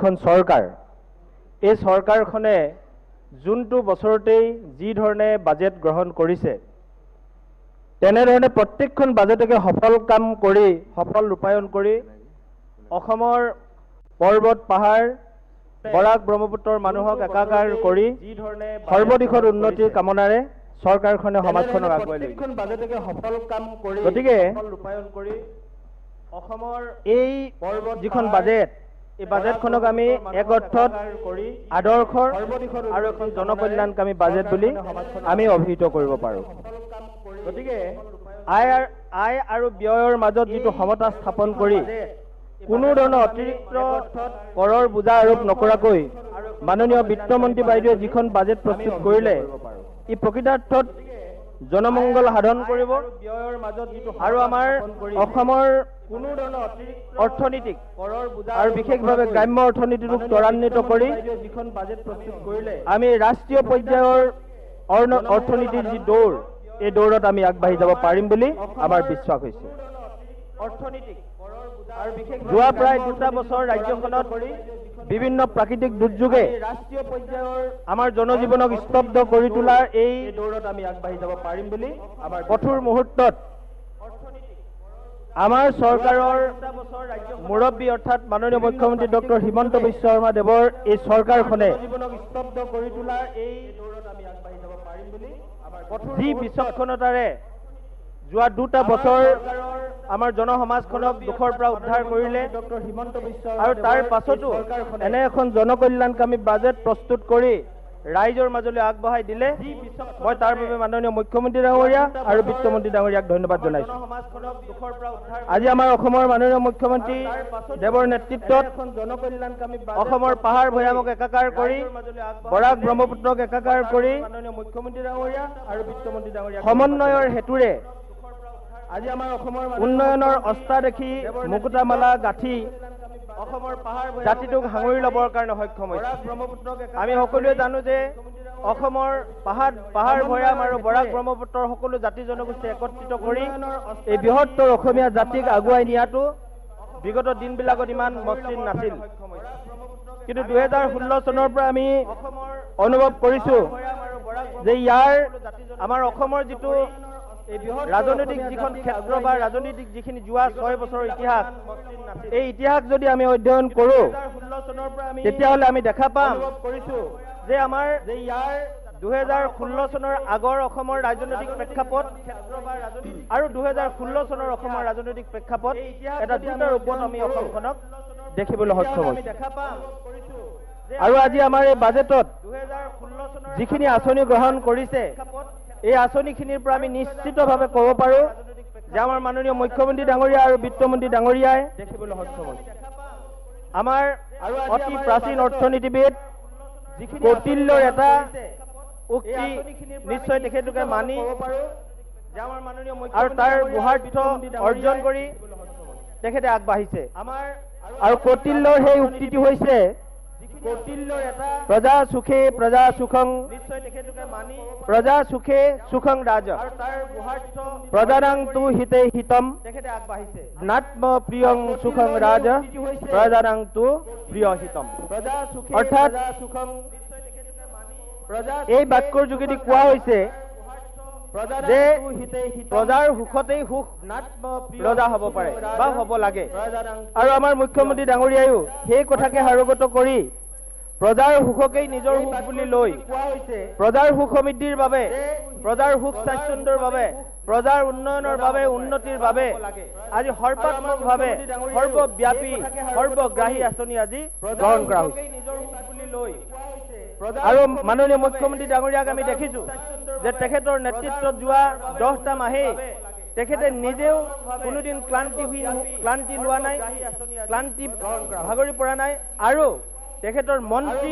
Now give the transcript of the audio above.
যিখন চৰকাৰ এই চৰকাৰখনে যোনটো বছৰতেই যি ধৰণে বাজেট গ্ৰহণ কৰিছে তেনেধৰণে প্ৰত্যেকখন বাজেটকে সফল কাম কৰি সফল ৰূপায়ণ কৰি অসমৰ পৰ্বত পাহাৰ বৰাক ব্ৰহ্মপুত্ৰৰ মানুহক একাকাৰ কৰি সৰ্বদিশত উন্নতিৰ কামনাৰে চৰকাৰখনে সমাজখনক আগুৱাই লৈ গৈছে। বাজেটকে সফল কাম কৰি গতিকে ৰূপায়ণ কৰি অসমৰ এই যিখন বাজেট এই বাজেটখনক আমি এক অৰ্থত আদৰ্শৰ আৰু এখন জনকল্যাণকামী বাজেট বুলি আমি অভিহিত কৰিব পাৰোঁ। গতিকে আয় আৰু ব্যয়ৰ মাজত যিটো সমতা স্থাপন কৰি কোনো ধৰণৰ অতিৰিক্ত কৰৰ বোজা আৰোপ নকৰাকৈ মাননীয় বিত্তমন্ত্ৰী বাইদেৱে যিখন বাজেট প্ৰস্তুত কৰিলে ই প্ৰকৃতাৰ্থত জনমংগল সাধন কৰিব আৰু আমাৰ অসমৰ কোনো ধৰণৰ অৰ্থনীতিক আৰু বিশেষভাৱে গ্ৰাম্য অৰ্থনীতিটোক ত্বৰান্বিত কৰি যিখন বাজেট প্ৰস্তুত কৰিলে আমি ৰাষ্ট্ৰীয় পৰ্যায়ৰ অৰ্থনীতিৰ যি দৌৰ এই দৌৰত আমি আগবাঢ়ি যাব পাৰিম বুলি আমাৰ বিশ্বাস হৈছে। যোৱা প্ৰায় 2টা বছৰ ৰাজ্যখনত বিভিন্ন প্ৰাকৃতিক দুৰ্যোগে ৰাষ্ট্ৰীয় পৰ্যায়ৰ আমাৰ জনজীৱনক স্তব্ধ কৰি তোলাৰ এই দৌৰত আমি আগবাঢ়ি যাব পাৰিম বুলি আমাৰ কঠোৰ মুহূৰ্তত আমাৰ চৰকাৰৰ মুৰব্বী অৰ্থাৎ মাননীয় মুখ্যমন্ত্ৰী ডক্টৰ হিমন্ত বিশ্ব শৰ্মা দেৱৰ এই চৰকাৰখনে স্তব্ধ কৰি তোলাৰ এই দৌৰত আমি আগবাঢ়ি যাব পাৰিম বুলি যি বিচক্ষণতাৰে যোৱা 2টা বছৰ আমাৰ জনসমাজখনক দুখৰ পৰা উদ্ধাৰ কৰিলে ডক্টৰ হিমন্ত বিশ্ব আৰু তাৰ পাছতো এনে এখন জনকল্যাণকামী বাজেট প্ৰস্তুত কৰি ৰাইজৰ মাজলৈ আগবঢ়াই দিলে মই তাৰ বাবে মাননীয় মুখ্যমন্ত্ৰী ডাঙৰীয়া আৰু বিত্তমন্ত্ৰী ডাঙৰীয়াক ধন্যবাদ জনাইছো। আজি আমাৰ অসমৰ মাননীয় মুখ্যমন্ত্ৰী দেৱৰ নেতৃত্বত অসমৰ পাহাৰ ভৈয়ামক একাকাৰ কৰি বৰাক ব্ৰহ্মপুত্ৰক একাকাৰ কৰি মাননীয় মুখ্যমন্ত্ৰী ডাঙৰীয়া আৰু বিত্তমন্ত্ৰী ডাঙৰীয়া সমন্বয়ৰ হেতুৰে আজি আমাৰ অসমৰ উন্নয়নৰ অস্তা দেখি মুকুতামালা গাঁঠি অসমৰ পাহাৰ জাতিটোক সাঙুৰি ল'বৰ কাৰণে সক্ষম হৈছে। আমি সকলোৱে জানো যে অসমৰ পাহাৰ ভৈয়াম আৰু বৰাক ব্ৰহ্মপুত্ৰৰ সকলো জাতি জনগোষ্ঠী একত্ৰিত কৰি এই বৃহত্তৰ অসমীয়া জাতিক আগুৱাই নিয়াটো বিগত দিনবিলাকত ইমান মসৃণ নাছিল, কিন্তু 2016 চনৰ পৰা আমি অনুভৱ কৰিছো যে ইয়াৰ আমাৰ অসমৰ যিটো ৰাজনৈতিক যিখন ক্ষেত্ৰ বা ৰাজনৈতিক যিখিনি যোৱা 6 বছৰৰ ইতিহাস এই ইতিহাস যদি আমি অধ্যয়ন কৰোঁ তেতিয়াহ'লে আমি দেখা পাম যে আমাৰ ইয়াৰ 2016 চনৰ আগৰ অসমৰ ৰাজনৈতিক প্ৰেক্ষাপট আৰু 2016 চনৰ অসমৰ ৰাজনৈতিক প্ৰেক্ষাপট এটা দুটা ৰূপত আমি অসমখনক দেখিবলৈ সক্ষম হৈছোঁ। আৰু আজি আমাৰ এই বাজেটত যিখিনি আঁচনি গ্ৰহণ কৰিছে এই আঁচনিখিনিৰ পৰা আমি নিশ্চিতভাৱে ক'ব পাৰোঁ যে আমাৰ মাননীয় মুখ্যমন্ত্ৰী ডাঙৰীয়া আৰু বিত্তমন্ত্ৰী ডাঙৰীয়াই দেখিবলৈ সক্ষম হৈছে। আমাৰ অতি প্ৰাচীন অৰ্থনীতিবিদ কৌটিল্যৰ এটা উক্তি নিশ্চয় তেখেতলোকে মানি আৰু তাৰ গুহাৰ্থ অৰ্জন কৰি তেখেতে আগবাঢ়িছে। আৰু কৌটিল্যৰ সেই উক্তিটি হৈছে প্ৰজা সুখে প্ৰজা সুখং প্ৰজা সুখে সুখং ৰাজ প্ৰজানাং তু হিতে হিতম নাত্ম প্ৰিয়ং সুখং ৰাজ প্ৰজানাং তু প্ৰিয় হিতম। অৰ্থাৎ এই বাক্যৰ যোগেদি কোৱা হৈছে যে প্ৰজাৰ সুখতেই সুখ ৰজা হ'ব পাৰে বা হ'ব লাগে। আৰু আমাৰ মুখ্যমন্ত্ৰী ডাঙৰীয়ায়ো সেই কথাকে সাৰোগত কৰি প্ৰজাৰ সুখকেই নিজৰ সুখ বুলি লৈ প্ৰজাৰ সুখ সমৃদ্ধিৰ বাবে প্ৰজাৰ সুখ স্বাচ্ছন্দ্যৰ বাবে প্ৰজাৰ উন্নয়নৰ বাবে উন্নতিৰ বাবে আজি সৰ্বাত্মকভাৱে সৰ্বব্যাপী সৰ্বগ্ৰাহী আঁচনি আজি গ্ৰহণ কৰা হৈছে। আৰু মাননীয় মুখ্যমন্ত্ৰী ডাঙৰীয়াক আমি দেখিছো যে তেখেতৰ নেতৃত্বত যোৱা 10টা মাহেই তেখেতে নিজেও কোনোদিন ক্লান্তি লোৱা নাই, ক্লান্তি ভাগৰি পৰা নাই আৰু তেখেতৰ মন্ত্ৰী